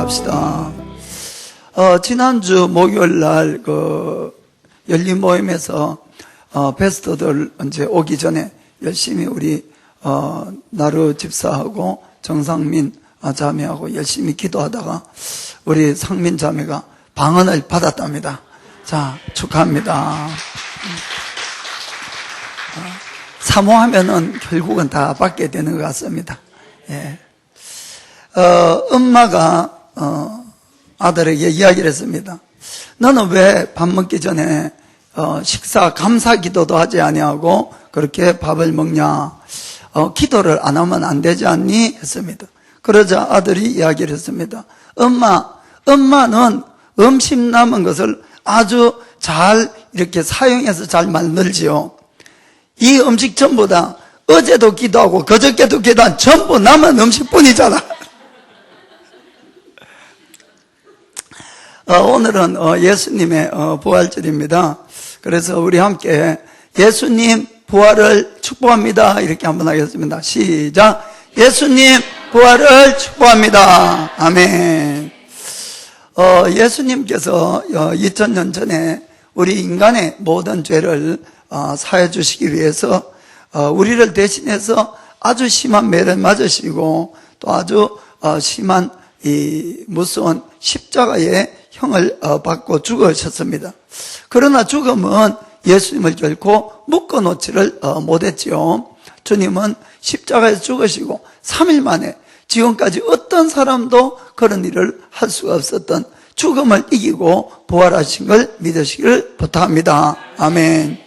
합시다. 지난주 목요일 날 열린 모임에서 베스터들 이제 오기 전에 열심히 우리 나루 집사하고 정상민 자매하고 열심히 기도하다가 우리 상민 자매가 방언을 받았답니다. 자, 축하합니다. 사모하면은 결국은 다 받게 되는 것 같습니다. 예. 엄마가 아들에게 이야기를 했습니다. 너는 왜 밥 먹기 전에 식사 감사 기도도 하지 아니하고 그렇게 밥을 먹냐? 기도를 안 하면 안 되지 않니? 했습니다. 그러자 아들이 이야기를 했습니다. 엄마는 음식 남은 것을 아주 잘 이렇게 사용해서 잘 만들지요. 이 음식 전부 다 어제도 기도하고 그저께도 기도한 전부 남은 음식뿐이잖아. 오늘은 예수님의 부활절입니다. 그래서 우리 함께 예수님 부활을 축복합니다. 이렇게 한번 하겠습니다. 시작. 예수님 부활을 축복합니다. 아멘. 예수님께서 2000년 전에 우리 인간의 모든 죄를 사해 주시기 위해서 우리를 대신해서 아주 심한 매를 맞으시고 또 아주 심한 이 무서운 십자가의 형을 받고 죽으셨습니다. 그러나 죽음은 예수님을 결코 묶어놓지를 못했지요. 주님은 십자가에서 죽으시고 3일 만에 지금까지 어떤 사람도 그런 일을 할 수가 없었던 죽음을 이기고 부활하신 걸 믿으시기를 부탁합니다. 아멘.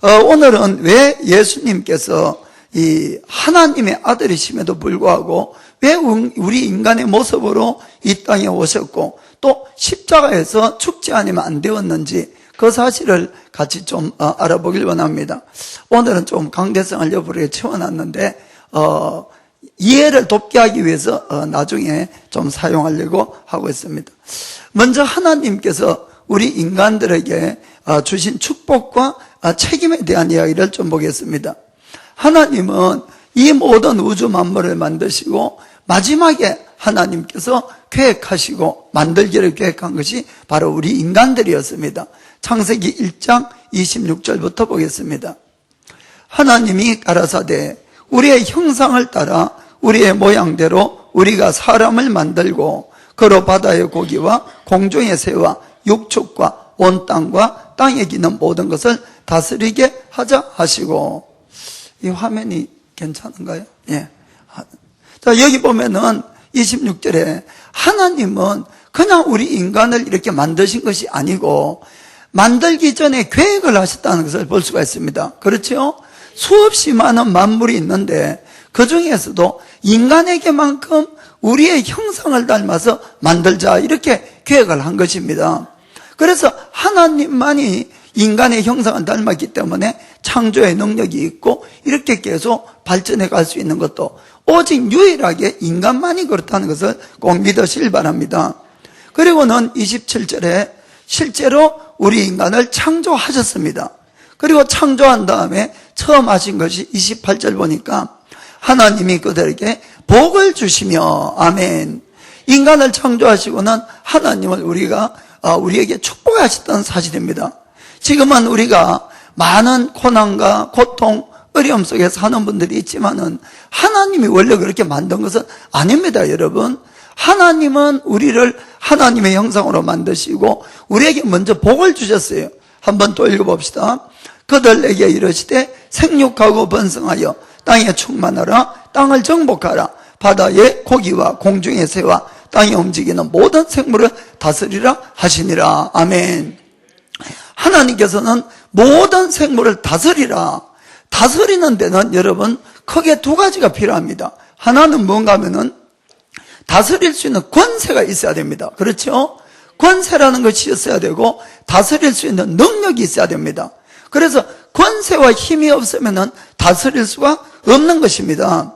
오늘은 왜 예수님께서 이 하나님의 아들이심에도 불구하고 왜 우리 인간의 모습으로 이 땅에 오셨고 또 십자가에서 죽지 않으면 안 되었는지 그 사실을 같이 좀 알아보길 원합니다. 오늘은 좀 강대성을 여부에 채워놨는데 이해를 돕게 하기 위해서 나중에 좀 사용하려고 하고 있습니다. 먼저 하나님께서 우리 인간들에게 주신 축복과 책임에 대한 이야기를 좀 보겠습니다. 하나님은 이 모든 우주 만물을 만드시고 마지막에 하나님께서 계획하시고 만들기를 계획한 것이 바로 우리 인간들이었습니다. 창세기 1장 26절부터 보겠습니다. 하나님이 가라사대 우리의 형상을 따라 우리의 모양대로 우리가 사람을 만들고 그로 바다의 고기와 공중의 새와 육축과 온 땅과 땅에 기는 모든 것을 다스리게 하자 하시고. 이 화면이 괜찮은가요? 예. 자, 여기 보면은 26절에 하나님은 그냥 우리 인간을 이렇게 만드신 것이 아니고 만들기 전에 계획을 하셨다는 것을 볼 수가 있습니다. 그렇죠? 수없이 많은 만물이 있는데 그 중에서도 인간에게만큼 우리의 형상을 닮아서 만들자 이렇게 계획을 한 것입니다. 그래서 하나님만이 인간의 형상을 닮았기 때문에 창조의 능력이 있고 이렇게 계속 발전해 갈 수 있는 것도 오직 유일하게 인간만이 그렇다는 것을 꼭 믿으시길 바랍니다. 그리고는 27절에 실제로 우리 인간을 창조하셨습니다. 그리고 창조한 다음에 처음 하신 것이 28절 보니까 하나님이 그들에게 복을 주시며 아멘. 인간을 창조하시고는 하나님을 우리에게 축복하셨다는 사실입니다. 지금은 우리가 많은 고난과 고통, 어려움 속에 사는 분들이 있지만은 하나님이 원래 그렇게 만든 것은 아닙니다, 여러분. 하나님은 우리를 하나님의 형상으로 만드시고 우리에게 먼저 복을 주셨어요. 한번 또 읽어봅시다. 그들에게 이르시되 생육하고 번성하여 땅에 충만하라, 땅을 정복하라, 바다의 고기와 공중의 새와 땅에 움직이는 모든 생물을 다스리라 하시니라. 아멘. 하나님께서는 모든 생물을 다스리라. 다스리는 데는 여러분 크게 두 가지가 필요합니다. 하나는 뭔가 하면은 다스릴 수 있는 권세가 있어야 됩니다. 그렇죠? 권세라는 것이 있어야 되고 다스릴 수 있는 능력이 있어야 됩니다. 그래서 권세와 힘이 없으면은 다스릴 수가 없는 것입니다.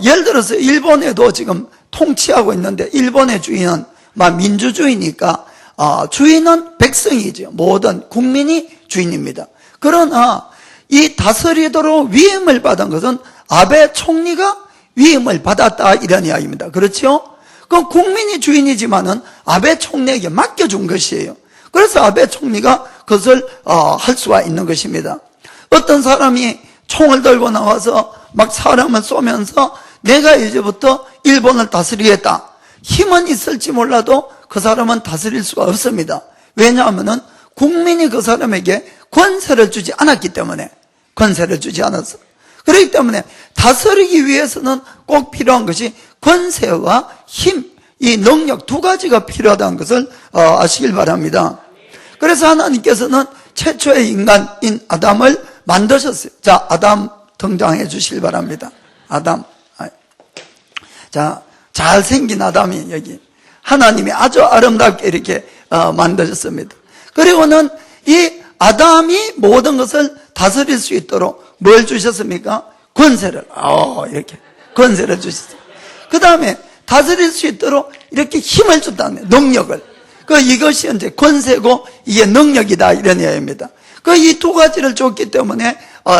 예를 들어서 일본에도 지금 통치하고 있는데 일본의 주인은 민주주의니까 주인은 백성이죠. 모든 국민이 주인입니다. 그러나 이 다스리도록 위임을 받은 것은 아베 총리가 위임을 받았다 이런 이야기입니다. 그렇죠? 그 국민이 주인이지만은 아베 총리에게 맡겨준 것이에요. 그래서 아베 총리가 그것을 할 수가 있는 것입니다. 어떤 사람이 총을 들고 나와서 막 사람을 쏘면서 내가 이제부터 일본을 다스리겠다. 힘은 있을지 몰라도 그 사람은 다스릴 수가 없습니다. 왜냐하면은 국민이 그 사람에게 권세를 주지 않았기 때문에, 권세를 주지 않았어. 그렇기 때문에 다스리기 위해서는 꼭 필요한 것이 권세와 힘, 이 능력 두 가지가 필요하다는 것을 아시길 바랍니다. 그래서 하나님께서는 최초의 인간인 아담을 만드셨어요. 자, 아담 등장해 주시길 바랍니다. 아담. 자, 잘생긴 아담이 여기. 하나님이 아주 아름답게 이렇게 만드셨습니다. 그리고는 이 아담이 모든 것을 다스릴 수 있도록 뭘 주셨습니까? 권세를. 이렇게 권세를 주셨어요. 그 다음에 다스릴 수 있도록 이렇게 힘을 줬다는 능력을. 이것이 이제 권세고 이게 능력이다 이런 이야기입니다. 이 두 가지를 줬기 때문에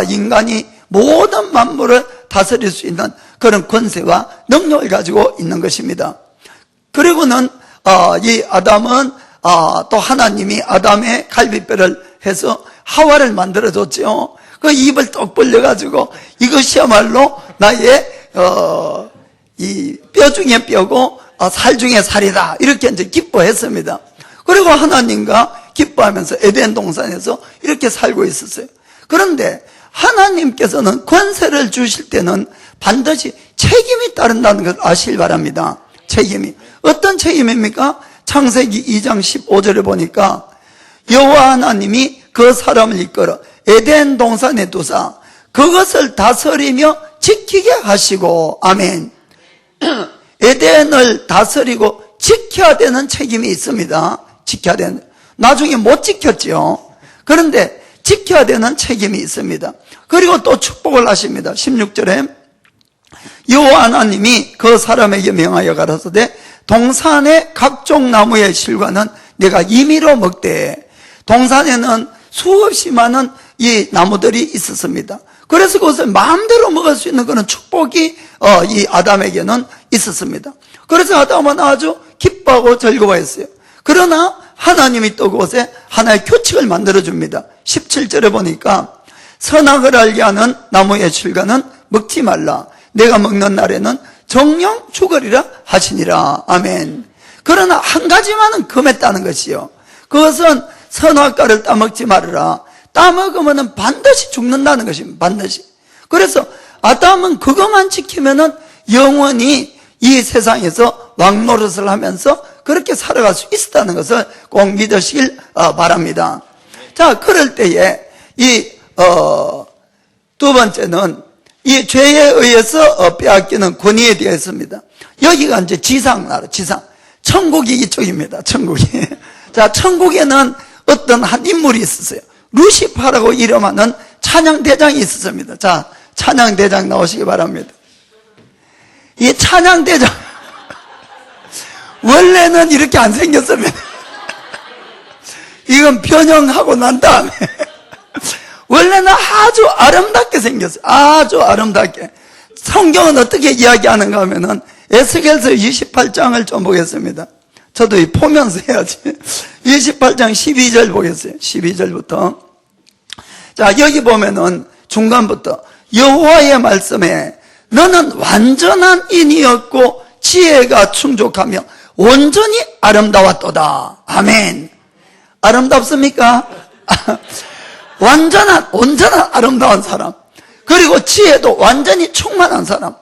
인간이 모든 만물을 다스릴 수 있는 그런 권세와 능력을 가지고 있는 것입니다. 그리고는 이 아담은 또 하나님이 아담의 갈비뼈를 해서 하와를 만들어줬죠. 그 입을 떡 벌려가지고 이것이야말로 나의 이 뼈 중에 뼈고 살 중에 살이다 이렇게 이제 기뻐했습니다. 그리고 하나님과 기뻐하면서 에덴 동산에서 이렇게 살고 있었어요. 그런데 하나님께서는 권세를 주실 때는 반드시 책임이 따른다는 걸 아시길 바랍니다. 책임이. 어떤 책임입니까? 창세기 2장 15절에 보니까 여호와 하나님이 그 사람을 이끌어 에덴 동산에 두사 그것을 다스리며 지키게 하시고, 아멘. 에덴을 다스리고 지켜야 되는 책임이 있습니다. 지켜야 되는. 나중에 못 지켰죠. 그런데 지켜야 되는 책임이 있습니다. 그리고 또 축복을 하십니다. 16절에 여호와 하나님이 그 사람에게 명하여 가라사대 동산의 각종 나무의 실과는 내가 임의로 먹되. 동산에는 수없이 많은 이 나무들이 있었습니다. 그래서 그것을 마음대로 먹을 수 있는 그런 축복이 이 아담에게는 있었습니다. 그래서 아담은 아주 기뻐하고 즐거워했어요. 그러나 하나님이 또 그것에 하나의 규칙을 만들어줍니다. 17절에 보니까 선악을 알게 하는 나무의 실과는 먹지 말라. 내가 먹는 날에는 정령 죽으리라 하시니라. 아멘. 그러나 한 가지만은 금했다는 것이요. 그것은 선악과를 따먹지 말으라. 따먹으면 반드시 죽는다는 것입니다. 반드시. 그래서 아담은 그것만 지키면은 영원히 이 세상에서 왕노릇을 하면서 그렇게 살아갈 수 있었다는 것을 꼭 믿으시길 바랍니다. 자, 그럴 때에 두 번째는 이 죄에 의해서 빼앗기는 권위에 대해서입니다. 여기가 이제 지상나라, 지상. 천국이 이쪽입니다. 천국이. 자, 천국에는 어떤 한 인물이 있었어요. 루시파라고 이름하는 찬양대장이 있었습니다. 자, 찬양대장 나오시기 바랍니다. 이 찬양대장 원래는 이렇게 안 생겼습니다. 이건 변형하고 난 다음에 원래는 아주 아름답게 생겼어요. 아주 아름답게. 성경은 어떻게 이야기하는가 하면은 에스겔서 28장을 좀 보겠습니다. 저도 보면서 해야지. 28장 12절 보겠어요. 12절부터. 자, 여기 보면은 중간부터 여호와의 말씀에 너는 완전한 인이었고 지혜가 충족하며 온전히 아름다웠도다. 아멘. 아름답습니까? 온전한 아름다운 사람. 그리고 지혜도 완전히 충만한 사람.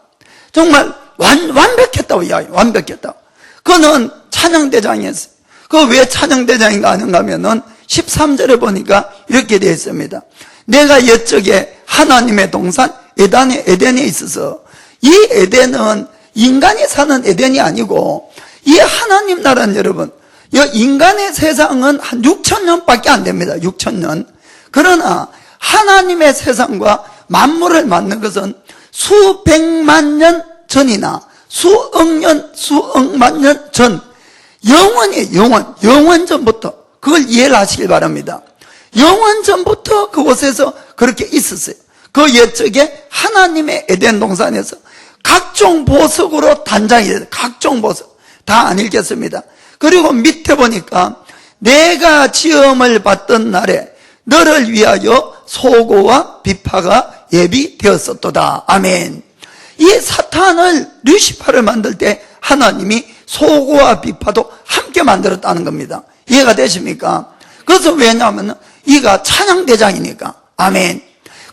정말 완벽했다고 이야기해요. 완벽했다고. 그는 찬양대장이었어요. 그 왜 찬양대장인가 하는가 하면은 13절에 보니까 이렇게 되어 있습니다. 내가 옛적에 하나님의 동산 에덴에 있어서 이 에덴은 인간이 사는 에덴이 아니고 이 하나님 나라는 여러분, 이 인간의 세상은 한 6,000년밖에 안 됩니다. 6,000년. 그러나 하나님의 세상과 만물을 만든 것은 수백만 년 전이나 수억만 년 전, 영원히 영원 전부터 그걸 이해를 하시길 바랍니다. 영원 전부터 그곳에서 그렇게 있었어요. 그 옛적에 하나님의 에덴 동산에서 각종 보석으로 단장이 돼요. 각종 보석. 다 안 읽겠습니다. 그리고 밑에 보니까 내가 지음을 받던 날에 너를 위하여 소고와 비파가 예비되었었도다. 아멘. 이 사탄을 루시파를 만들 때 하나님이 소고와 비파도 함께 만들었다는 겁니다. 이해가 되십니까? 그래서 왜냐하면 이가 찬양대장이니까. 아멘.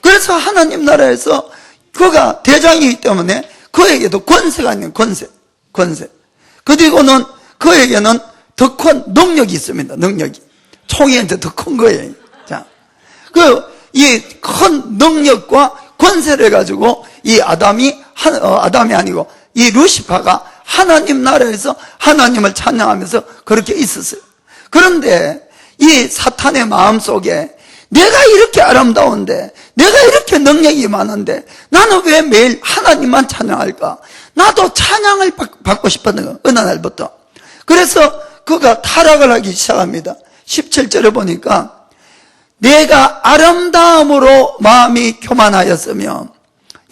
그래서 하나님 나라에서 그가 대장이기 때문에 그에게도 권세가 있는 권세. 그리고는 그에게는 더 큰 능력이 있습니다. 능력이. 총이 이제 더 큰 거예요. 자, 이 큰 능력과 권세를 가지고 이 아담이 아니고 이 루시파가 하나님 나라에서 하나님을 찬양하면서 그렇게 있었어요. 그런데 이 사탄의 마음속에 내가 이렇게 아름다운데, 내가 이렇게 능력이 많은데 나는 왜 매일 하나님만 찬양할까? 나도 찬양을 받고 싶었는 거예요. 어느 날부터. 그래서 그가 타락을 하기 시작합니다. 17절에 보니까 내가 아름다움으로 마음이 교만하였으며,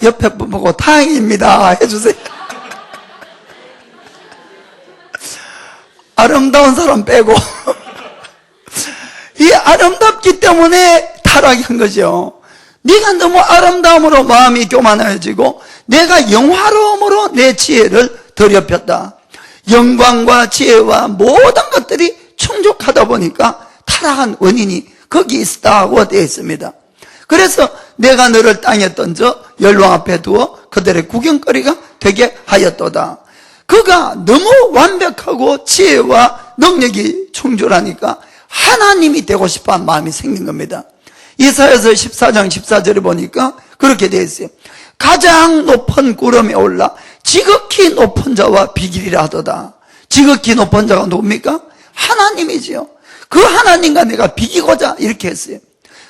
옆에 분 보고 다행입니다 해주세요. 아름다운 사람 빼고 이 아름답기 때문에 타락한 거죠. 네가 너무 아름다움으로 마음이 교만해지고 내가 영화로움으로 내 지혜를 더럽혔다. 영광과 지혜와 모든 것들이 충족하다 보니까 타락한 원인이 거기 있다고 되어 있습니다. 그래서 내가 너를 땅에 던져 열왕 앞에 두어 그들의 구경거리가 되게 하였도다. 그가 너무 완벽하고 지혜와 능력이 충돌하니까 하나님이 되고 싶어하는 마음이 생긴 겁니다. 이사야서 14장 14절에 보니까 그렇게 되어 있어요. 가장 높은 구름에 올라 지극히 높은 자와 비길이라 하도다. 지극히 높은 자가 누굽니까? 하나님이지요. 그 하나님과 내가 비기고자 이렇게 했어요.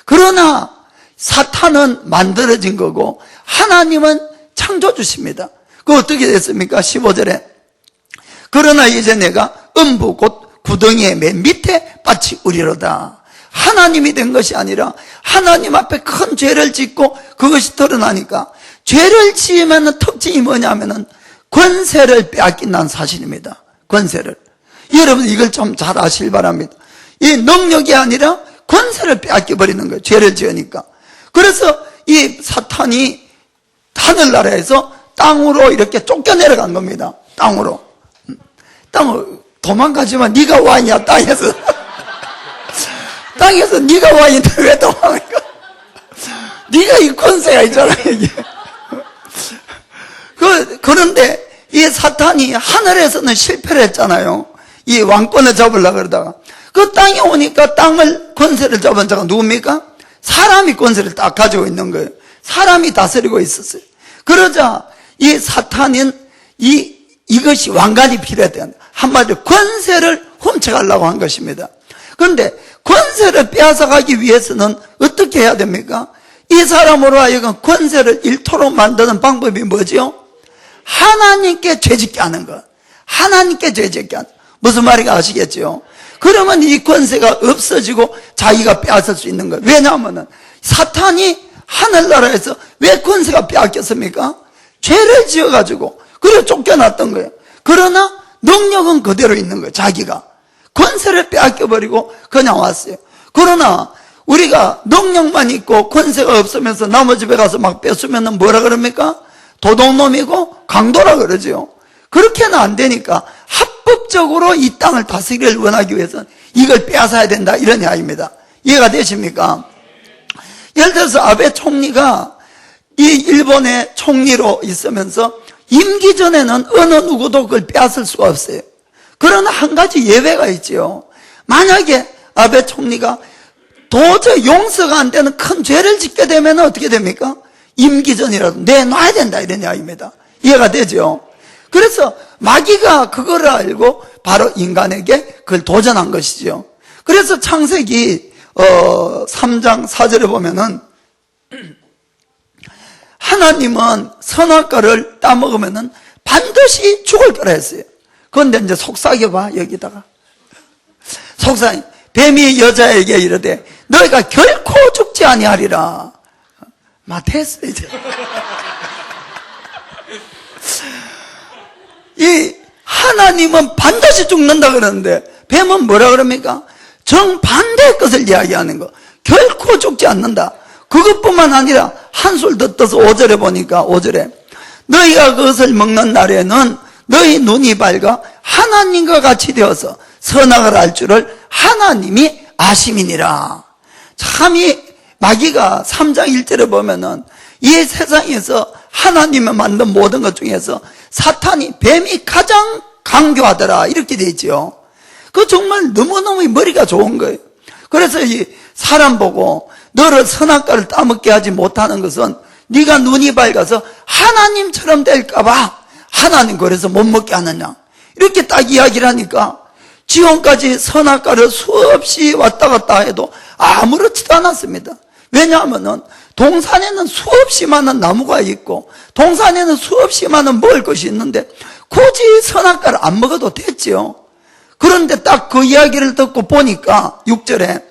그러나 사탄은 만들어진 거고 하나님은 창조주십니다. 그 어떻게 됐습니까? 15절에 그러나 이제 내가 음부 곧 구덩이의 맨 밑에 밭이 우리로다. 하나님이 된 것이 아니라 하나님 앞에 큰 죄를 짓고 그것이 드러나니까 죄를 지으면 특징이 뭐냐면은 권세를 빼앗긴다는 사실입니다. 권세를. 여러분 이걸 좀 잘 아시길 바랍니다. 이 능력이 아니라 권세를 빼앗겨버리는 거예요. 죄를 지으니까. 그래서 이 사탄이 하늘나라에서 땅으로 이렇게 쫓겨내려간 겁니다. 땅으로 도망가지만 네가 왕이야. 땅에서 네가 왕인데 왜 도망가? 네가 이 권세가 있잖아 이게. 그런데 이 사탄이 하늘에서는 실패를 했잖아요. 이 왕권을 잡으려고 그러다가 그 땅에 오니까 땅을 권세를 잡은 자가 누굽니까? 사람이 권세를 딱 가지고 있는 거예요. 사람이 다스리고 있었어요. 그러자 이 사탄은 이것이 왕관이 필요했대요. 한마디로 권세를 훔쳐가려고 한 것입니다. 그런데 권세를 빼앗아가기 위해서는 어떻게 해야 됩니까? 이 사람으로 하여금 권세를 일토록 만드는 방법이 뭐죠? 하나님께 죄짓게 하는 것. 하나님께 죄짓게 하는 것. 무슨 말인가 아시겠죠? 그러면 이 권세가 없어지고 자기가 빼앗을 수 있는 거예요. 왜냐하면 사탄이 하늘나라에서 왜 권세가 빼앗겼습니까? 죄를 지어가지고 그래 쫓겨났던 거예요. 그러나 능력은 그대로 있는 거예요. 자기가 권세를 빼앗겨버리고 그냥 왔어요. 그러나 우리가 능력만 있고 권세가 없으면서 남의 집에 가서 막 뺏으면 뭐라 그럽니까? 도둑놈이고 강도라 그러죠. 그렇게는 안 되니까 합법적으로 이 땅을 다스리기를 원하기 위해서는 이걸 빼앗아야 된다 이런 이야기입니다. 이해가 되십니까? 예를 들어서 아베 총리가 이 일본의 총리로 있으면서 임기 전에는 어느 누구도 그걸 빼앗을 수가 없어요. 그러나 한 가지 예외가 있죠. 만약에 아베 총리가 도저히 용서가 안 되는 큰 죄를 짓게 되면 어떻게 됩니까? 임기 전이라도 내놔야 된다 이런 이야기입니다. 이해가 되죠? 그래서 마귀가 그걸 알고 바로 인간에게 그걸 도전한 것이죠. 그래서 창세기 3장 4절에 보면은 하나님은 선악과를 따먹으면은 반드시 죽을 거라 했어요. 그런데 이제 속삭여봐 여기다가 속삭이 뱀이 여자에게 이르되 너희가 결코 죽지 아니하리라. 됐어 이제. 이 하나님은 반드시 죽는다 그러는데 뱀은 뭐라 그럽니까? 정반대의 것을 이야기하는 거. 결코 죽지 않는다. 그것뿐만 아니라 한술 더 떠서 5절에 보니까 5절에 너희가 그것을 먹는 날에는 너희 눈이 밝아 하나님과 같이 되어서 선악을 알 줄을 하나님이 아심이니라. 참이 마귀가 3장 1절에 보면은 이 세상에서 하나님이 만든 모든 것 중에서 사탄이 뱀이 가장 강교하더라 이렇게 되어 있죠. 그 정말 너무너무 머리가 좋은 거예요. 그래서 이 사람 보고 너를 선악과를 따먹게 하지 못하는 것은 네가 눈이 밝아서 하나님처럼 될까봐 하나님 그래서 못 먹게 하느냐 이렇게 딱 이야기를 하니까 지금까지 선악과를 수없이 왔다 갔다 해도 아무렇지도 않았습니다. 왜냐하면은 동산에는 수없이 많은 나무가 있고 동산에는 수없이 많은 먹을 것이 있는데 굳이 선악과를 안 먹어도 됐지요. 그런데 딱 그 이야기를 듣고 보니까 6절에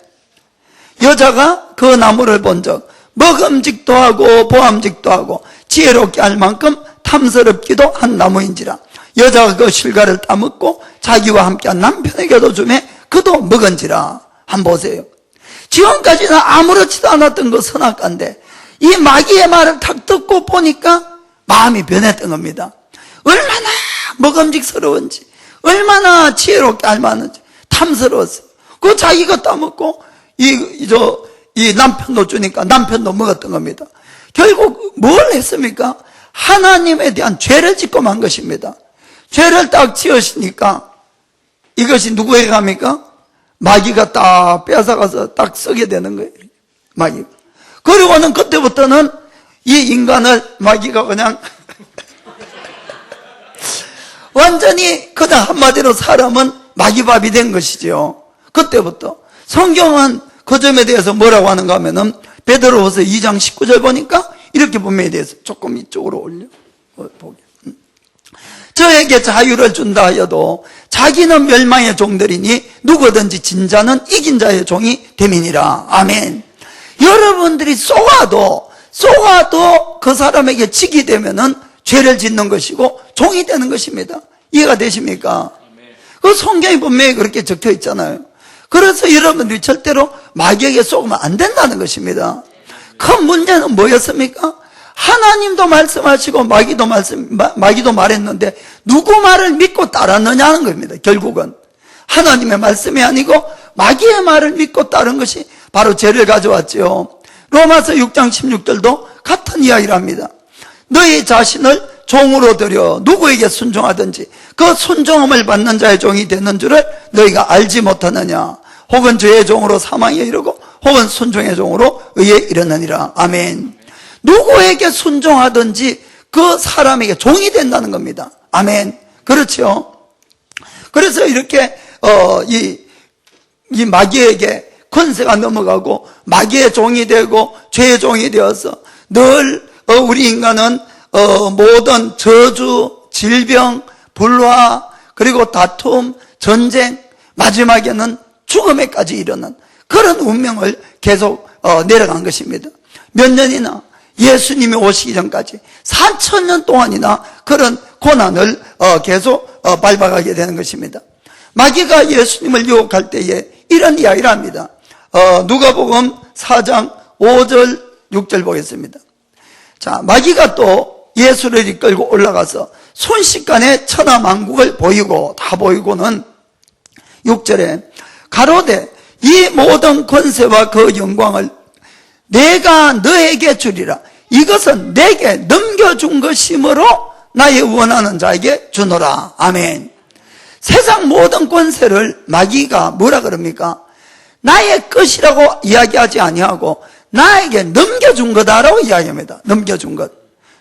여자가 그 나무를 본 적 먹음직도 하고 보암직도 하고 지혜롭게 할 만큼 탐스럽기도 한 나무인지라 여자가 그 실과를 따먹고 자기와 함께한 남편에게도 주매 그도 먹은지라. 한번 보세요. 지금까지는 아무렇지도 않았던 그 선악과인데 이 마귀의 말을 탁 듣고 보니까 마음이 변했던 겁니다. 얼마나 먹음직스러운지 얼마나 지혜롭게 알만한지 탐스러웠어요. 그 자기가 따먹고 이 남편도 주니까 남편도 먹었던 겁니다. 결국 뭘 했습니까? 하나님에 대한 죄를 짓고 만 것입니다. 죄를 딱 지으시니까 이것이 누구에게 갑니까? 마귀가 딱 뺏어가서 딱 쓰게 되는 거예요. 마귀가. 그리고는 그때부터는 이 인간을 마귀가 그냥 완전히 그냥 한마디로 사람은 마귀밥이 된 것이죠. 그때부터. 성경은 그 점에 대해서 뭐라고 하는가 하면은 베드로후서 2장 19절 보니까 이렇게 분명히 대해서 조금 이쪽으로 올려 보게. 저에게 자유를 준다 하여도 자기는 멸망의 종들이니 누구든지 진 자는 이긴 자의 종이 됨이니라. 아멘. 여러분들이 쏘아도 그 사람에게 지게 되면은 죄를 짓는 것이고 종이 되는 것입니다. 이해가 되십니까? 그 성경이 분명히 그렇게 적혀 있잖아요. 그래서 여러분들이 절대로 마귀에게 속으면 안 된다는 것입니다. 큰 문제는 뭐였습니까? 하나님도 말씀하시고 마귀도 말했는데 누구 말을 믿고 따랐느냐는 겁니다. 결국은 하나님의 말씀이 아니고 마귀의 말을 믿고 따른 것이 바로 죄를 가져왔죠. 로마서 6장 16절도 같은 이야기를 합니다. 너희 자신을 종으로 들여 누구에게 순종하든지 그 순종함을 받는 자의 종이 되는 줄을 너희가 알지 못하느냐. 혹은 죄의 종으로 사망에 이르고 혹은 순종의 종으로 의에 이르느니라. 아멘. 누구에게 순종하든지 그 사람에게 종이 된다는 겁니다. 아멘. 그렇죠. 그래서 이렇게 이 마귀에게 권세가 넘어가고 마귀의 종이 되고 죄의 종이 되어서 늘 우리 인간은 모든 저주, 질병, 불화, 그리고 다툼, 전쟁, 마지막에는 죽음에까지 이르는 그런 운명을 계속 내려간 것입니다. 몇 년이나 예수님이 오시기 전까지 4000년 동안이나 그런 고난을 계속 밟아가게 되는 것입니다. 마귀가 예수님을 유혹할 때에 이런 이야기를 합니다. 누가복음 4장 5절 6절 보겠습니다. 자, 마귀가 또 예수를 이끌고 올라가서 순식간에 천하만국을 보이고 다 보이고는 6절에 가로되 이 모든 권세와 그 영광을 내가 너에게 주리라. 이것은 내게 넘겨준 것이므로 나의 원하는 자에게 주노라. 아멘. 세상 모든 권세를 마귀가 뭐라 그럽니까? 나의 것이라고 이야기하지 아니하고 나에게 넘겨준 거다라고 이야기합니다. 넘겨준 것.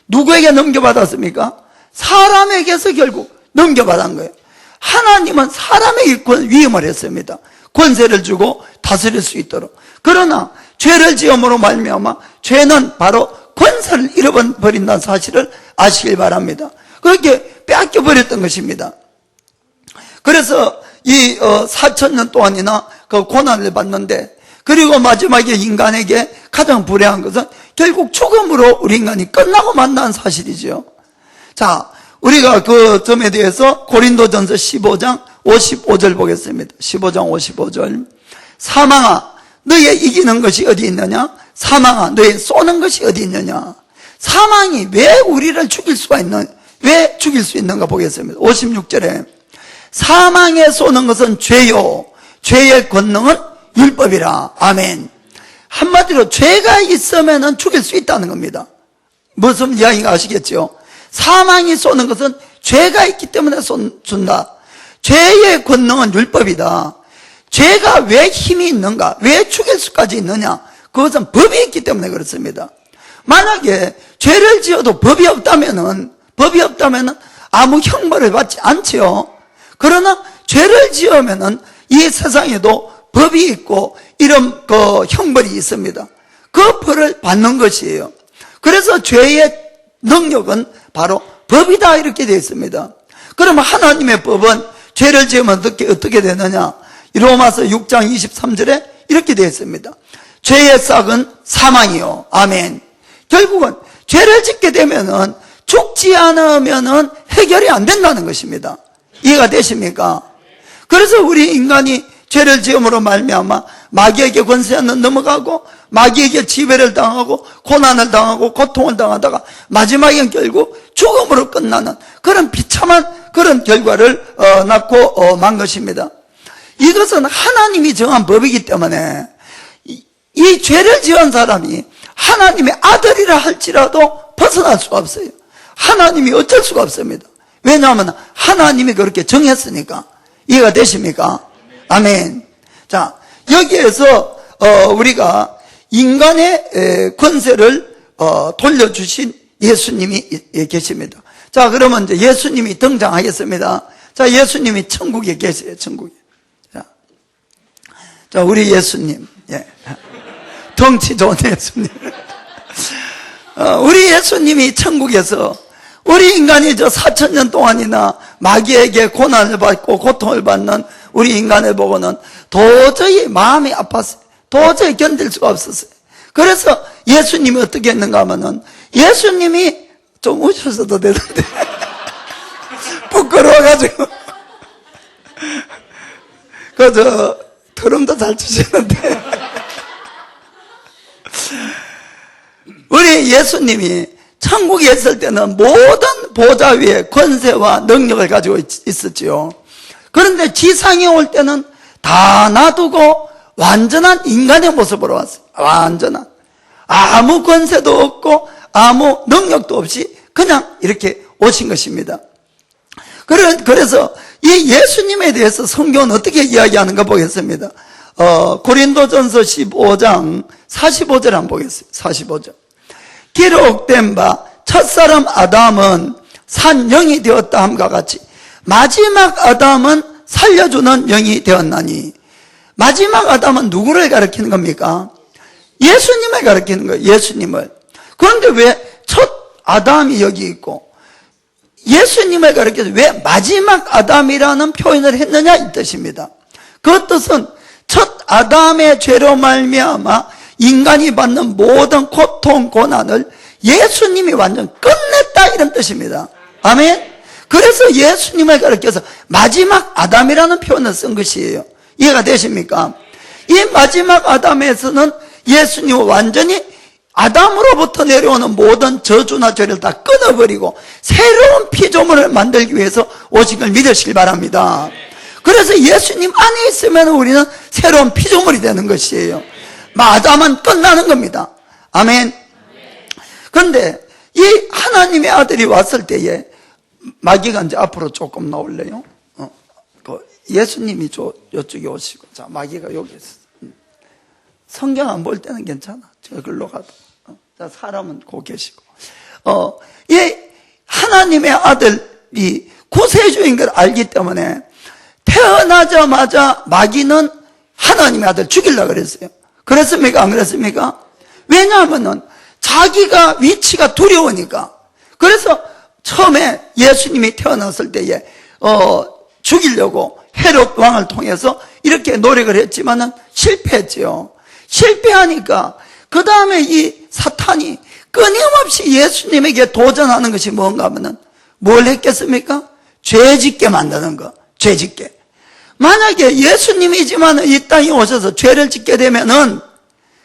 누구에게 넘겨받았습니까? 사람에게서 결국 넘겨받은 거예요. 하나님은 사람에게 위임을 했습니다. 권세를 주고 다스릴 수 있도록. 그러나 죄를 지음으로 말미암아 죄는 바로 권세를 잃어버린다는 사실을 아시길 바랍니다. 그렇게 빼앗겨버렸던 것입니다. 그래서 이 4000년 동안이나 그 고난을 받는데, 그리고 마지막에 인간에게 가장 불행한 것은 결국 죽음으로 우리 인간이 끝나고 만난 사실이죠. 자, 우리가 그 점에 대해서 고린도전서 15장 55절 보겠습니다. 15장 55절. 사망아, 너의 이기는 것이 어디 있느냐? 사망아, 너의 쏘는 것이 어디 있느냐? 사망이 왜 우리를 죽일 수가 있는, 왜 죽일 수 있는가 보겠습니다. 56절에 사망에 쏘는 것은 죄요, 죄의 권능은 율법이라. 아멘. 한마디로 죄가 있으면 죽일 수 있다는 겁니다. 무슨 이야기가 아시겠죠? 사망이 쏘는 것은 죄가 있기 때문에 쏜다. 죄의 권능은 율법이다. 죄가 왜 힘이 있는가? 왜 죽일 수까지 있느냐? 그것은 법이 있기 때문에 그렇습니다. 만약에 죄를 지어도 법이 없다면은 아무 형벌을 받지 않지요. 그러나 죄를 지으면은 이 세상에도 법이 있고 이런 그 형벌이 있습니다. 그 벌을 받는 것이에요. 그래서 죄의 능력은 바로 법이다 이렇게 되어 있습니다. 그러면 하나님의 법은 죄를 지으면 어떻게 되느냐? 로마서 6장 23절에 이렇게 되어 있습니다. 죄의 싹은 사망이요. 아멘. 결국은 죄를 짓게 되면은 죽지 않으면은 해결이 안 된다는 것입니다. 이해가 되십니까? 그래서 우리 인간이 죄를 지음으로 말미암아 마귀에게 권세는 넘어가고 마귀에게 지배를 당하고 고난을 당하고 고통을 당하다가 마지막엔 결국 죽음으로 끝나는 그런 비참한 그런 결과를 낳고 만 것입니다. 이것은 하나님이 정한 법이기 때문에 이 죄를 지은 사람이 하나님의 아들이라 할지라도 벗어날 수가 없어요. 하나님이 어쩔 수가 없습니다. 왜냐하면 하나님이 그렇게 정했으니까. 이해가 되십니까? 아멘. 자, 여기에서 우리가 인간의 권세를 돌려주신 예수님이 계십니다. 자, 그러면 이제 예수님이 등장하겠습니다. 자, 예수님이 천국에 계세요. 천국에. 자, 우리 예수님. 예. 덩치 좋은 예수님. 우리 예수님이 천국에서 우리 인간이 저 4,000년 동안이나 마귀에게 고난을 받고 고통을 받는 우리 인간을 보고는 도저히 마음이 아팠어요. 도저히 견딜 수가 없었어요. 그래서 예수님이 어떻게 했는가 하면은 예수님이 좀 우셔서도 되는데 부끄러워가지고 그저 트럼도 잘 치시는데 우리 예수님이 천국에 있을 때는 모든 보좌 위에 권세와 능력을 가지고 있었지요. 그런데 지상에 올 때는 다 놔두고 완전한 인간의 모습으로 왔어요. 완전한. 아무 권세도 없고 아무 능력도 없이 그냥 이렇게 오신 것입니다. 그래서 이 예수님에 대해서 성경은 어떻게 이야기하는가 보겠습니다. 고린도전서 15장 45절 한번 보겠습니다. 45절. 기록된 바 첫사람 아담은 산 영이 되었다 함과 같이 마지막 아담은 살려주는 영이 되었나니. 마지막 아담은 누구를 가리키는 겁니까? 예수님을 가리키는 거예요. 예수님을. 그런데 왜 첫 아담이 여기 있고 예수님을 가리켜서 왜 마지막 아담이라는 표현을 했느냐 이 뜻입니다. 그 뜻은 첫 아담의 죄로 말미암아 인간이 받는 모든 고통, 고난을 예수님이 완전 끝냈다 이런 뜻입니다. 아멘. 그래서 예수님을 가리켜서 마지막 아담이라는 표현을 쓴 것이에요. 이해가 되십니까? 이 마지막 아담에서는 예수님은 완전히 아담으로부터 내려오는 모든 저주나 죄를 다 끊어버리고 새로운 피조물을 만들기 위해서 오신 걸 믿으시길 바랍니다. 그래서 예수님 안에 있으면 우리는 새로운 피조물이 되는 것이에요. 아담은 끝나는 겁니다. 아멘. 그런데 이 하나님의 아들이 왔을 때에 마귀가 이제 앞으로 조금 나올래요? 예수님이 이쪽에 오시고, 자, 마귀가 여기 있어. 성경 안 볼 때는 괜찮아. 저 글로 가도. 자, 사람은 고 계시고. 이 하나님의 아들이 구세주인 걸 알기 때문에 태어나자마자 마귀는 하나님의 아들 죽이려고 그랬어요. 그랬습니까? 안 그랬습니까? 왜냐하면은 자기가 위치가 두려우니까. 그래서 처음에 예수님이 태어났을 때에 죽이려고 헤롯 왕을 통해서 이렇게 노력을 했지만은 실패했지요. 실패하니까 그 다음에 이 사탄이 끊임없이 예수님에게 도전하는 것이 뭔가 하면은 뭘 했겠습니까? 죄 짓게 만드는 거. 죄 짓게. 만약에 예수님이지만 이 땅에 오셔서 죄를 짓게 되면은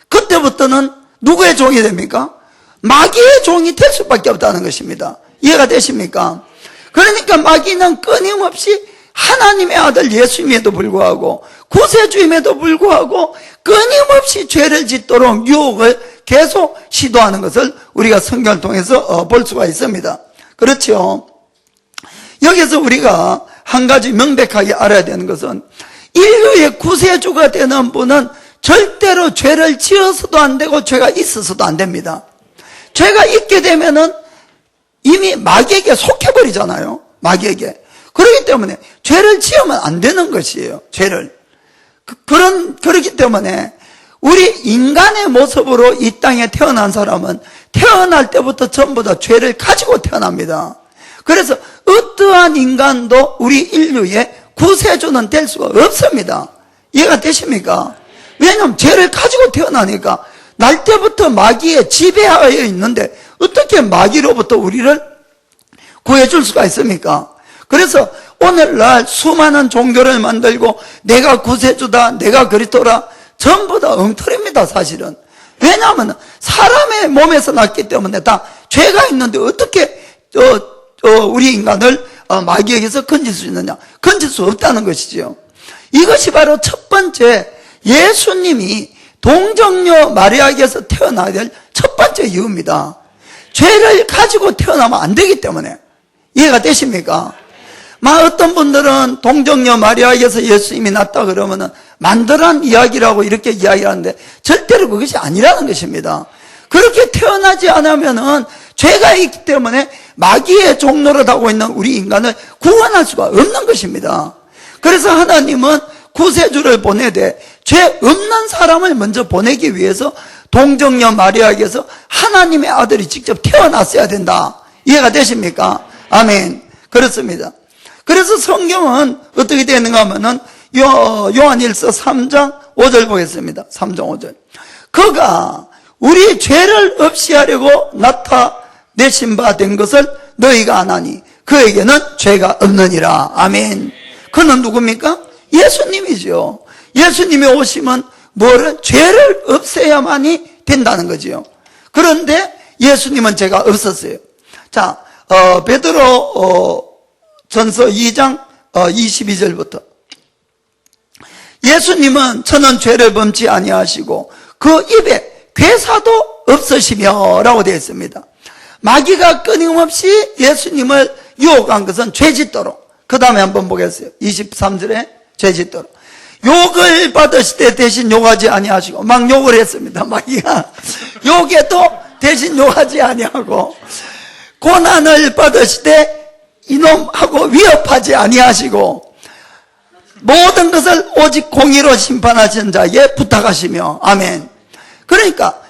그때부터는 누구의 종이 됩니까? 마귀의 종이 될 수밖에 없다는 것입니다. 이해가 되십니까? 그러니까 마귀는 끊임없이 하나님의 아들 예수님에도 불구하고 구세주임에도 불구하고 끊임없이 죄를 짓도록 유혹을 계속 시도하는 것을 우리가 성경을 통해서 볼 수가 있습니다. 그렇죠? 여기서 우리가 한 가지 명백하게 알아야 되는 것은 인류의 구세주가 되는 분은 절대로 죄를 지어서도 안 되고 죄가 있어서도 안 됩니다. 죄가 있게 되면은 이미 마귀에게 속해버리잖아요. 마귀에게. 그렇기 때문에 죄를 지으면 안 되는 것이에요. 죄를. 그렇기 때문에 우리 인간의 모습으로 이 땅에 태어난 사람은 태어날 때부터 전부 다 죄를 가지고 태어납니다. 그래서 어떠한 인간도 우리 인류의 구세주는 될 수가 없습니다. 이해가 되십니까? 왜냐하면 죄를 가지고 태어나니까 날 때부터 마귀에 지배하여 있는데 어떻게 마귀로부터 우리를 구해줄 수가 있습니까? 그래서 오늘날 수많은 종교를 만들고 내가 구세주다, 내가 그리스도라 전부 다 엉터리입니다, 사실은. 왜냐하면 사람의 몸에서 났기 때문에 다 죄가 있는데 어떻게 우리 인간을 마귀에게서 건질 수 있느냐? 건질 수 없다는 것이죠. 이것이 바로 첫 번째 예수님이 동정녀 마리아에게서 태어나야 될 첫 번째 이유입니다. 죄를 가지고 태어나면 안 되기 때문에. 이해가 되십니까? 어떤 분들은 동정녀 마리아에게서 예수님이 났다 그러면은 만들어낸 이야기라고 이렇게 이야기하는데 절대로 그것이 아니라는 것입니다. 그렇게 태어나지 않으면은 죄가 있기 때문에 마귀의 종노릇 하고 있는 우리 인간을 구원할 수가 없는 것입니다. 그래서 하나님은 구세주를 보내되 죄 없는 사람을 먼저 보내기 위해서 동정녀 마리아에게서 하나님의 아들이 직접 태어났어야 된다. 이해가 되십니까? 아멘. 그렇습니다. 그래서 성경은 어떻게 되는가 하면은 요한일서 3장 5절 보겠습니다. 3장 5절. 그가 우리 죄를 없이 하려고 나타내신 바 된 것을 너희가 아나니 그에게는 죄가 없느니라. 아멘. 그는 누굽니까? 예수님이죠. 예수님이 오시면 죄를 없애야만이 된다는 거지요. 그런데 예수님은 죄가 없었어요. 자, 베드로 전서 2장 22절부터 예수님은 저는 죄를 범치 아니하시고 그 입에 괴사도 없으시며 라고 되어 있습니다. 마귀가 끊임없이 예수님을 유혹한 것은 죄짓도록. 그 다음에 한번 보겠어요. 23절에 죄짓도록. 욕을 받으실 때 대신 욕하지 아니하시고 막 욕을 했습니다. 마귀가 욕에도 대신 욕하지 아니하고 고난을 받으실 때 이놈하고 위협하지 아니하시고 모든 것을 오직 공의로 심판하시는 자에게 부탁하시며. 아멘. 그러니까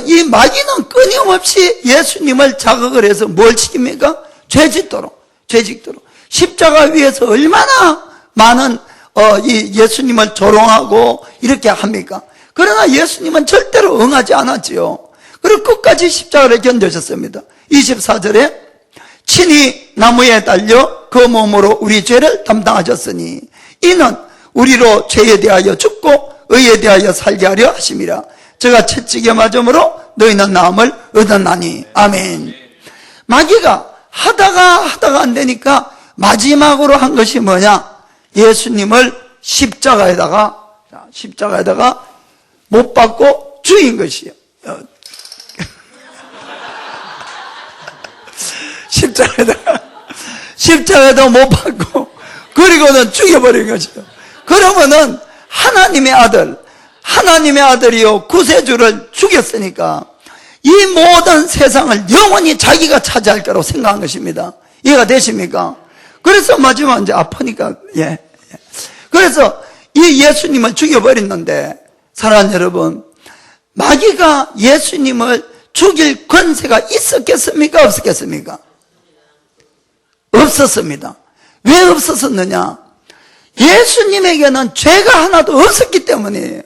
이 마귀는 끊임없이 예수님을 자극을 해서 뭘 시킵니까? 죄짓도록. 십자가 위에서 얼마나 많은 이 예수님을 조롱하고 이렇게 합니까? 그러나 예수님은 절대로 응하지 않았지요. 그리고 끝까지 십자가를 견디셨습니다. 24절에 친히 나무에 달려 그 몸으로 우리 죄를 담당하셨으니 이는 우리로 죄에 대하여 죽고 의에 대하여 살게 하려 하심이라. 저가 채찍에 맞음으로 너희는 나음을 얻었나니. 아멘. 마귀가 하다가 안 되니까 마지막으로 한 것이 뭐냐? 예수님을 십자가에다가 못 박고 죽인 것이에요. 십자가에다 못 박고 그리고는 죽여버린 것이죠. 그러면은 하나님의 아들이요 구세주를 죽였으니까 이 모든 세상을 영원히 자기가 차지할 거라고 생각한 것입니다. 이해가 되십니까? 그래서 마지막 이제 아프니까 그래서 이 예수님을 죽여버렸는데 사랑하는 여러분, 마귀가 예수님을 죽일 권세가 있었겠습니까? 없었겠습니까? 없었습니다. 왜 없었느냐? 예수님에게는 죄가 하나도 없었기 때문이에요.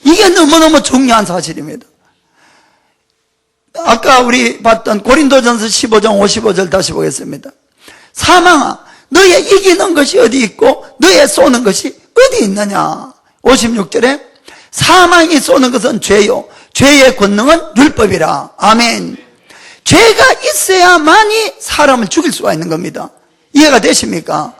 이게 너무너무 중요한 사실입니다. 아까 우리 봤던 고린도전서 15장 55절 다시 보겠습니다. 사망아, 너의 이기는 것이 어디 있고 너의 쏘는 것이 어디 있느냐. 56절에 사망이 쏘는 것은 죄요, 죄의 권능은 율법이라. 아멘. 죄가 있어야만이 사람을 죽일 수가 있는 겁니다. 이해가 되십니까?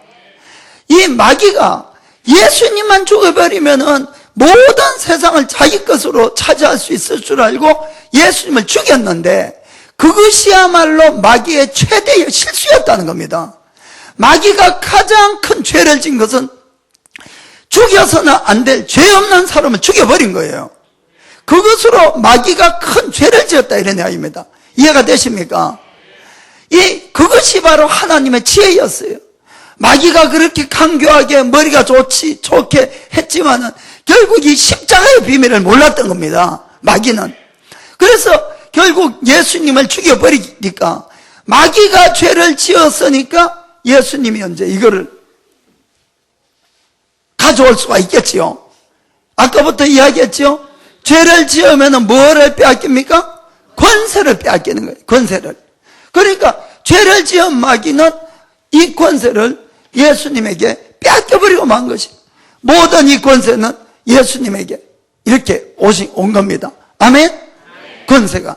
이 마귀가 예수님만 죽여버리면은 모든 세상을 자기 것으로 차지할 수 있을 줄 알고 예수님을 죽였는데, 그것이야말로 마귀의 최대의 실수였다는 겁니다. 마귀가 가장 큰 죄를 진 것은 죽여서는 안 될 죄 없는 사람을 죽여버린 거예요. 그것으로 마귀가 큰 죄를 지었다, 이런 이야기입니다. 이해가 되십니까? 그것이 바로 하나님의 지혜였어요. 마귀가 그렇게 강교하게 머리가 좋게 했지만은 결국 이 십자가의 비밀을 몰랐던 겁니다. 마귀는. 그래서 결국 예수님을 죽여버리니까, 마귀가 죄를 지었으니까 예수님이 언제 이거를 가져올 수가 있겠지요. 아까부터 이야기했죠. 죄를 지으면 뭐를 빼앗깁니까? 권세를 빼앗기는 거예요. 권세를. 그러니까 죄를 지은 마귀는 이 권세를 예수님에게 빼앗겨버리고 만 것이, 모든 이 권세는 예수님에게 이렇게 온 겁니다. 아멘? 권세가.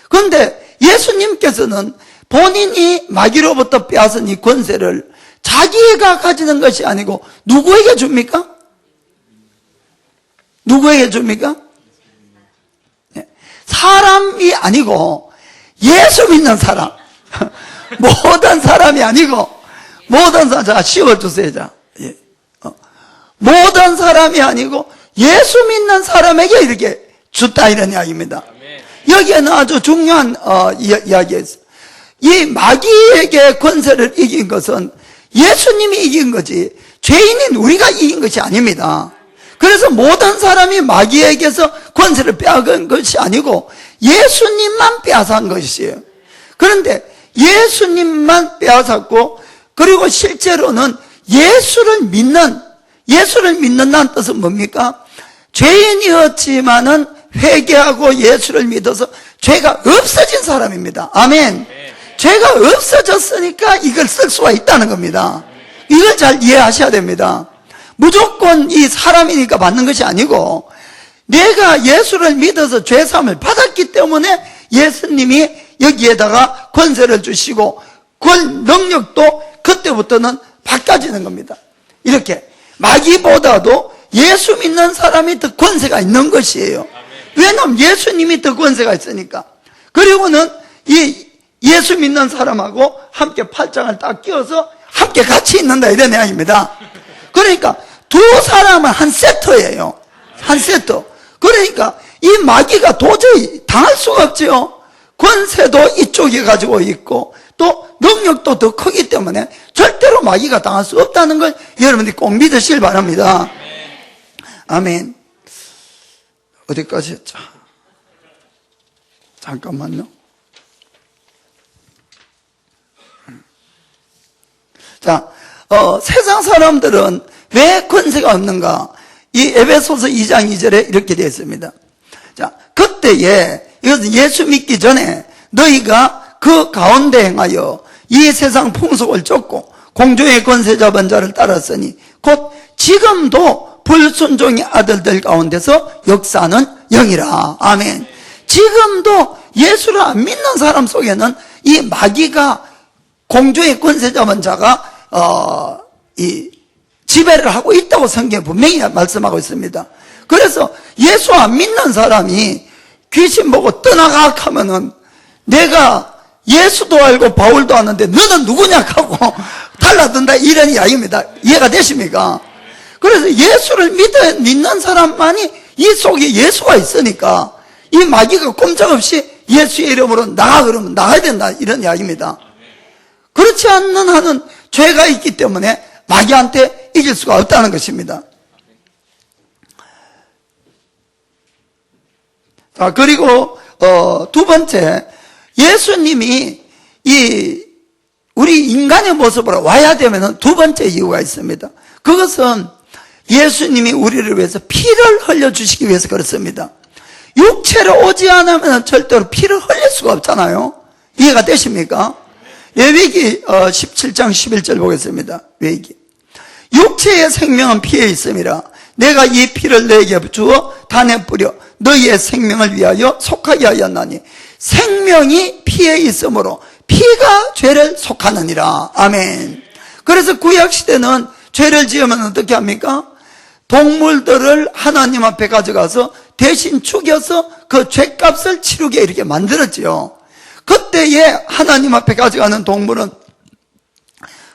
그런데 예수님께서는 본인이 마귀로부터 빼앗은 이 권세를 자기가 가지는 것이 아니고 누구에게 줍니까? 누구에게 줍니까? 사람이 아니고 예수 믿는 사람. 모든 사람이 아니고, 모든 사람, 자, 씌워주세요. 자. 예. 모든 사람이 아니고 예수 믿는 사람에게 이렇게 줬다, 이런 이야기입니다. 여기에는 아주 중요한 이야기였어요. 이 마귀에게 권세를 이긴 것은 예수님이 이긴 거지, 죄인인 우리가 이긴 것이 아닙니다. 그래서 모든 사람이 마귀에게서 권세를 빼앗은 것이 아니고 예수님만 빼앗은 것이에요. 그런데 예수님만 빼앗았고, 그리고 실제로는 예수를 믿는다는 뜻은 뭡니까? 죄인이었지만은 회개하고 예수를 믿어서 죄가 없어진 사람입니다. 아멘. 죄가 없어졌으니까 이걸 쓸 수가 있다는 겁니다. 이걸 잘 이해하셔야 됩니다. 무조건 이 사람이니까 받는 것이 아니고, 내가 예수를 믿어서 죄사함을 받았기 때문에 예수님이 여기에다가 권세를 주시고, 그 능력도 그때부터는 바꿔지는 겁니다. 이렇게 마귀보다도 예수 믿는 사람이 더 권세가 있는 것이에요. 왜냐하면 예수님이 더 권세가 있으니까. 그리고는 이 예수 믿는 사람하고 함께 팔짱을 딱 끼워서 함께 같이 있는다, 이런 이야기입니다. 그러니까 두 사람은 한 세트예요. 한 세트. 그러니까 이 마귀가 도저히 당할 수가 없지요. 권세도 이쪽이 가지고 있고 또 능력도 더 크기 때문에 절대로 마귀가 당할 수 없다는 걸 여러분들이 꼭 믿으시길 바랍니다. 아멘. 어디까지 했죠? 잠깐만요. 자, 세상 사람들은 왜 권세가 없는가? 이 에베소서 2장 2절에 이렇게 되어 있습니다. 자, 그때에, 이것은 예수 믿기 전에 너희가 그 가운데 행하여 이 세상 풍속을 쫓고 공중의 권세 잡은 자를 따랐으니 곧 지금도 불순종의 아들들 가운데서 역사하는 영이라. 아멘. 지금도 예수를 안 믿는 사람 속에는 이 마귀가, 공중의 권세 잡은 자가 이 지배를 하고 있다고 성경에 분명히 말씀하고 있습니다. 그래서 예수 안 믿는 사람이 귀신 보고 떠나가 하면은, 내가 예수도 알고 바울도 아는데 너는 누구냐 하고 달라든다, 이런 이야기입니다. 이해가 되십니까? 그래서 예수를 믿는 사람만이 이 속에 예수가 있으니까 이 마귀가 꼼짝없이 예수의 이름으로 나가 그러면 나가야 된다, 이런 이야기입니다. 그렇지 않는 한은 죄가 있기 때문에 마귀한테 이길 수가 없다는 것입니다. 자, 그리고 두 번째, 예수님이 우리 인간의 모습으로 와야 되면 두 번째 이유가 있습니다. 그것은 예수님이 우리를 위해서 피를 흘려주시기 위해서 그렇습니다. 육체로 오지 않으면 절대로 피를 흘릴 수가 없잖아요. 이해가 되십니까? 레위기 17장 11절 보겠습니다. 레위기. 육체의 생명은 피에 있음이라. 내가 이 피를 내게 주어 단에 뿌려 너희의 생명을 위하여 속하게 하였나니 생명이 피에 있으므로 피가 죄를 속하느니라. 아멘. 그래서 구약시대는 죄를 지으면 어떻게 합니까? 동물들을 하나님 앞에 가져가서 대신 죽여서 그 죄값을 치르게 이렇게 만들었지요. 그때에 하나님 앞에 가져가는 동물은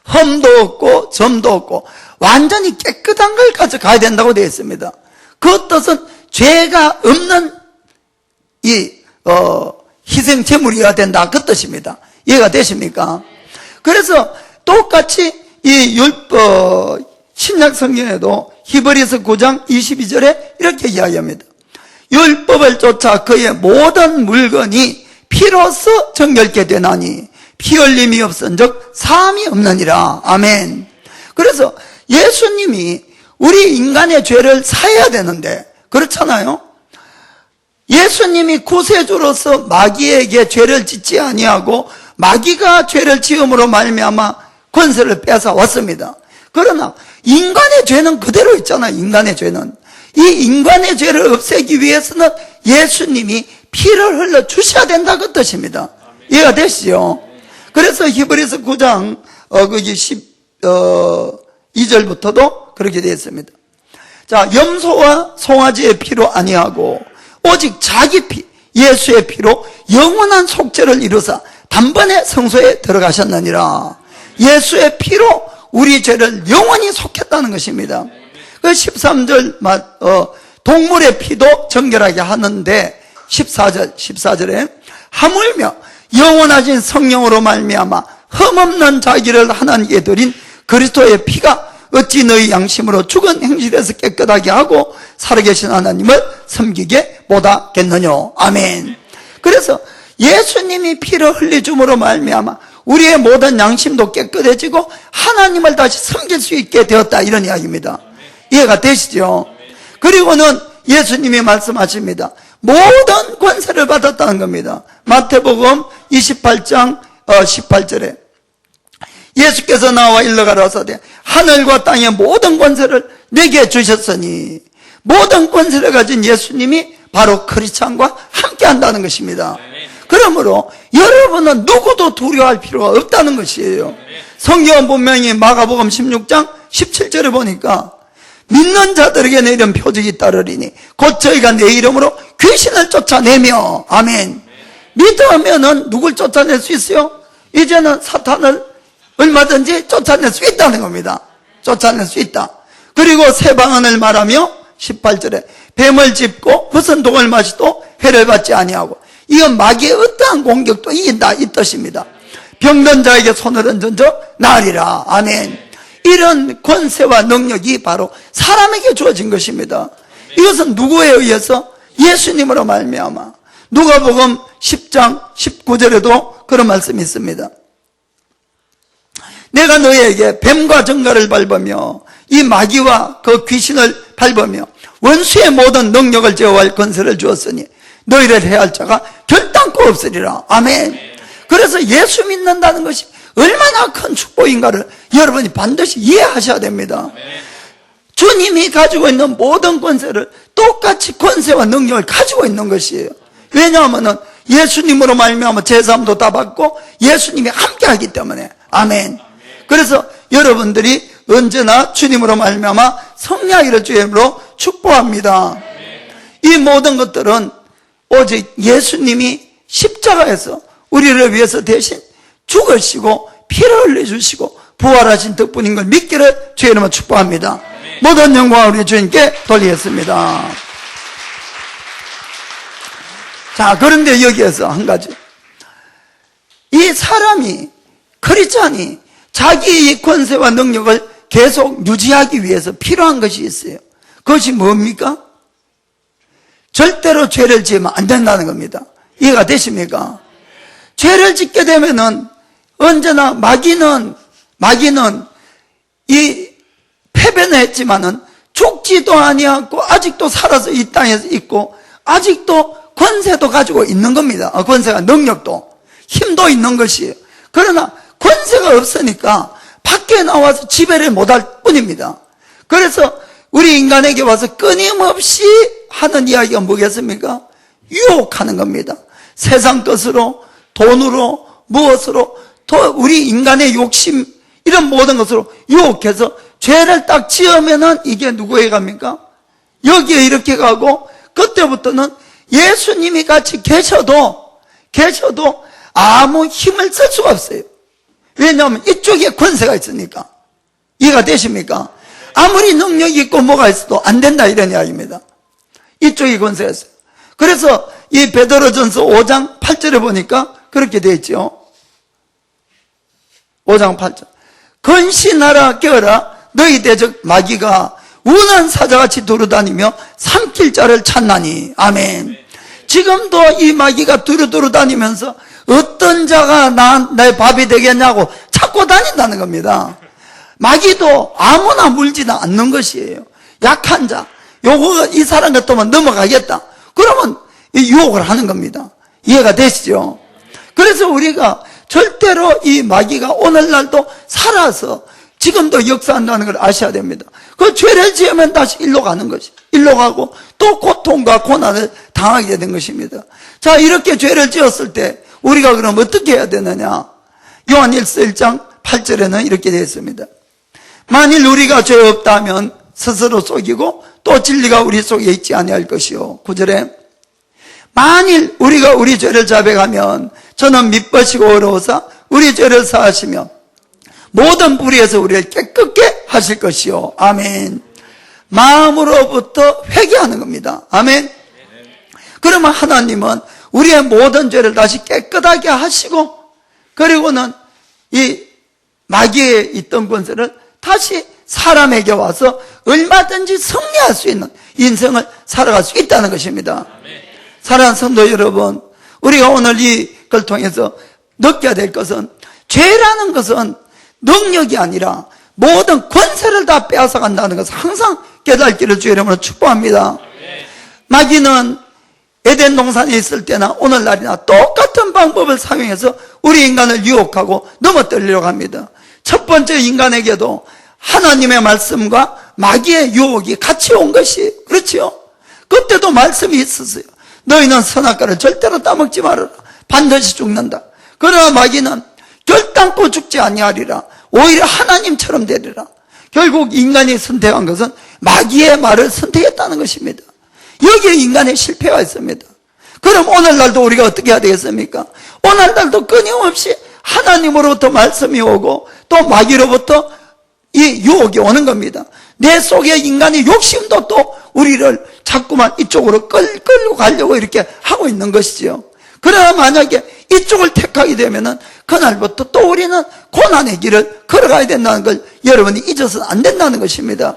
흠도 없고 점도 없고 완전히 깨끗한 걸 가져가야 된다고 되어 있습니다. 그 뜻은 죄가 없는 희생 제물이어야 된다, 그 뜻입니다. 이해가 되십니까? 그래서 똑같이 신약 성경에도 히브리서 9장 22절에 이렇게 이야기합니다. 율법을 쫓아 그의 모든 물건이 피로써 정결케 되나니 피 흘림이 없은즉 사함이 없느니라. 아멘. 그래서 예수님이 우리 인간의 죄를 사해야 되는데, 그렇잖아요. 예수님이 구세주로서 마귀에게 죄를 짓지 아니하고 마귀가 죄를 지음으로 말미암아 권세를 뺏어 왔습니다. 그러나 인간의 죄는 그대로 있잖아요. 인간의 죄는. 이 인간의 죄를 없애기 위해서는 예수님이 피를 흘러 주셔야 된다, 그 뜻입니다. 이해가 되시죠? 그래서 히브리서 9장 12절부터도 그렇게 되어 있습니다. 자, 염소와 송아지의 피로 아니하고 오직 자기 피, 예수의 피로 영원한 속죄를 이루사 단번에 성소에 들어가셨느니라. 예수의 피로 우리 죄를 영원히 속했다는 것입니다. 그 13절 동물의 피도 정결하게 하는데 14절에 하물며 영원하신 성령으로 말미암아 흠없는 자기를 하나님께 드린 그리스도의 피가 어찌 너희 양심으로 죽은 행실에서 깨끗하게 하고 살아계신 하나님을 섬기게 못하겠느냐. 아멘. 그래서 예수님이 피를 흘려줌으로 말미암아 우리의 모든 양심도 깨끗해지고 하나님을 다시 섬길 수 있게 되었다, 이런 이야기입니다. 이해가 되시죠? 그리고는 예수님이 말씀하십니다. 모든 권세를 받았다는 겁니다. 마태복음 28장 18절에 예수께서 나와 일러가라사대 하늘과 땅의 모든 권세를 내게 주셨으니, 모든 권세를 가진 예수님이 바로 크리스찬과 함께 한다는 것입니다. 그러므로 여러분은 누구도 두려워할 필요가 없다는 것이에요. 성경은 분명히 마가복음 16장 17절에 보니까 믿는 자들에게 내린 표적이 따르리니 곧 저희가 내 이름으로 귀신을 쫓아내며. 아멘. 믿으면은 누굴 쫓아낼 수 있어요? 이제는 사탄을 얼마든지 쫓아낼 수 있다는 겁니다. 쫓아낼 수 있다. 그리고 새 방언을 말하며 18절에 뱀을 짚고 무슨 독을 마시도 해를 받지 아니하고, 이건 마귀의 어떠한 공격도 이긴다, 이 뜻입니다. 병든 자에게 손을 얹어 나으리라. 아멘. 이런 권세와 능력이 바로 사람에게 주어진 것입니다. 이것은 누구에 의해서? 예수님으로 말미암아. 누가복음 10장 19절에도 그런 말씀이 있습니다. 내가 너희에게 뱀과 정갈을 밟으며 이 마귀와 그 귀신을 밟으며 원수의 모든 능력을 제어할 권세를 주었으니 너희를 해할 자가 결단코 없으리라. 아멘. 그래서 예수 믿는다는 것이 얼마나 큰 축복인가를 여러분이 반드시 이해하셔야 됩니다. 주님이 가지고 있는 모든 권세를 똑같이 권세와 능력을 가지고 있는 것이에요. 왜냐하면 예수님으로 말미암아 제사함도 다 받고 예수님이 함께하기 때문에. 아멘. 그래서 여러분들이 언제나 주님으로 말미암아 승리하기를 주의 이름으로 축복합니다. 이 모든 것들은 오직 예수님이 십자가에서 우리를 위해서 대신 죽으시고 피를 흘려주시고 부활하신 덕분인 걸 믿기를 주의 이름으로 축복합니다. 모든 영광을 우리 주님께 돌리겠습니다. 자, 그런데 여기에서 한 가지, 이 사람이, 크리스찬이 자기의 권세와 능력을 계속 유지하기 위해서 필요한 것이 있어요. 그것이 뭡니까? 절대로 죄를 지으면 안 된다는 겁니다. 이해가 되십니까? 죄를 짓게 되면은 언제나 마귀는 이 패배는 했지만은 죽지도 아니하고 아직도 살아서 이 땅에서 있고 아직도 권세도 가지고 있는 겁니다. 권세가, 능력도, 힘도 있는 것이에요. 그러나 권세가 없으니까 밖에 나와서 지배를 못할 뿐입니다. 그래서 우리 인간에게 와서 끊임없이 하는 이야기가 뭐겠습니까? 유혹하는 겁니다. 세상 것으로, 돈으로, 무엇으로, 또 우리 인간의 욕심, 이런 모든 것으로 유혹해서 죄를 딱 지으면은 이게 누구에 갑니까? 여기에 이렇게 가고, 그때부터는 예수님이 같이 계셔도 아무 힘을 쓸 수가 없어요. 왜냐하면 이쪽에 권세가 있으니까. 이해가 되십니까? 아무리 능력이 있고 뭐가 있어도 안 된다, 이런 이야기입니다. 이쪽이 권세가 있어요. 그래서 이 베드로전서 5장 8절에 보니까 그렇게 되어 있죠. 5장 8절. 근신하라 깨어라 너희 대적 마귀가 우는 사자같이 두루다니며 삼킬 자를 찾나니. 아멘. 지금도 이 마귀가 두루두루 다니면서 어떤 자가 내 밥이 되겠냐고 찾고 다닌다는 겁니다. 마귀도 아무나 물지는 않는 것이에요. 약한 자, 요거 이 사람 같으면 넘어가겠다, 그러면 유혹을 하는 겁니다. 이해가 되시죠? 그래서 우리가 절대로 이 마귀가 오늘날도 살아서 지금도 역사한다는 걸 아셔야 됩니다. 그 죄를 지으면 다시 일로 가는 것이, 일로 가고 또 고통과 고난을 당하게 되는 것입니다. 자, 이렇게 죄를 지었을 때 우리가 그럼 어떻게 해야 되느냐? 요한일서 1장 8절에는 이렇게 되어 있습니다. 만일 우리가 죄 없다면 스스로 속이고 또 진리가 우리 속에 있지 아니할 것이요. 9절에 만일 우리가 우리 죄를 자백하면 저는 미쁘시고 어려워서 우리 죄를 사하시며 모든 불의에서 우리를 깨끗게 하실 것이요. 아멘. 마음으로부터 회개하는 겁니다. 아멘. 그러면 하나님은 우리의 모든 죄를 다시 깨끗하게 하시고, 그리고는 이 마귀에 있던 권세를 다시 사람에게 와서 얼마든지 승리할 수 있는 인생을 살아갈 수 있다는 것입니다. 사랑하는 성도 여러분, 우리가 오늘 이걸 통해서 느껴야 될 것은, 죄라는 것은 능력이 아니라 모든 권세를 다 빼앗아 간다는 것을 항상 깨닫기를 주의 이름으로 축복합니다. 마귀는 에덴 동산에 있을 때나 오늘날이나 똑같은 방법을 사용해서 우리 인간을 유혹하고 넘어뜨리려고 합니다. 첫 번째, 인간에게도 하나님의 말씀과 마귀의 유혹이 같이 온 것이, 그렇지요? 그때도 말씀이 있었어요. 너희는 선악과를 절대로 따먹지 말아라, 반드시 죽는다. 그러나 마귀는 결단코 죽지 아니하리라, 오히려 하나님처럼 되리라. 결국 인간이 선택한 것은 마귀의 말을 선택했다는 것입니다. 여기에 인간의 실패가 있습니다. 그럼 오늘날도 우리가 어떻게 해야 되겠습니까? 오늘날도 끊임없이 하나님으로부터 말씀이 오고 또 마귀로부터 이 유혹이 오는 겁니다. 내 속에 인간의 욕심도 또 우리를 자꾸만 이쪽으로 끌고 가려고 이렇게 하고 있는 것이죠. 그러나 만약에 이쪽을 택하게 되면은 그날부터 또 우리는 고난의 길을 걸어가야 된다는 걸 여러분이 잊어서는 안 된다는 것입니다.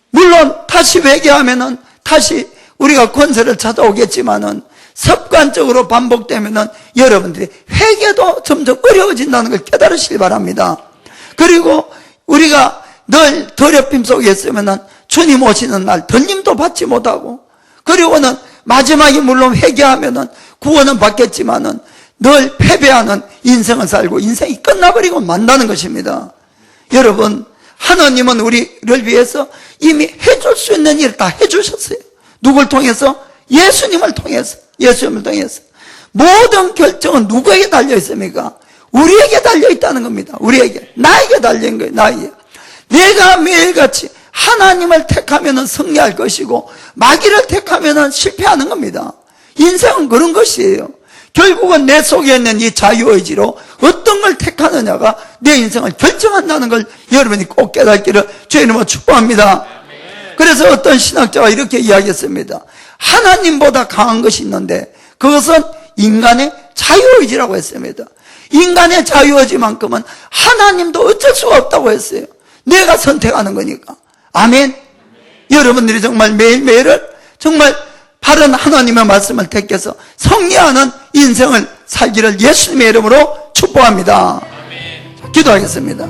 물론 다시 회개하면은 다시 우리가 권세를 찾아오겠지만은 습관적으로 반복되면은 여러분들이 회개도 점점 어려워진다는 걸 깨달으시기 바랍니다. 그리고 우리가 늘 더럽힘 속에 있으면은 주님 오시는 날 덜림도 받지 못하고, 그리고는 마지막에 물론 회개하면은 구원은 받겠지만은 늘 패배하는 인생을 살고 인생이 끝나버리고 만다는 것입니다. 여러분, 하나님은 우리를 위해서 이미 해줄 수 있는 일을 다 해주셨어요. 누굴 통해서? 예수님을 통해서. 예수님을 통해서. 모든 결정은 누구에게 달려 있습니까? 우리에게 달려 있다는 겁니다. 우리에게, 나에게 달려 있는 거예요. 나에게. 내가 매일같이 하나님을 택하면 승리할 것이고 마귀를 택하면 실패하는 겁니다. 인생은 그런 것이에요. 결국은 내 속에 있는 이 자유의지로 어떤 걸 택하느냐가 내 인생을 결정한다는 걸 여러분이 꼭 깨닫기를 주의 이름으로 축복합니다. 그래서 어떤 신학자가 이렇게 이야기했습니다. 하나님보다 강한 것이 있는데 그것은 인간의 자유의지라고 했습니다. 인간의 자유의지만큼은 하나님도 어쩔 수가 없다고 했어요. 내가 선택하는 거니까. 아멘. 여러분들이 정말 매일매일을 정말 바른 하나님의 말씀을 택해서 승리하는 인생을 살기를 예수님의 이름으로 축복합니다. 기도하겠습니다.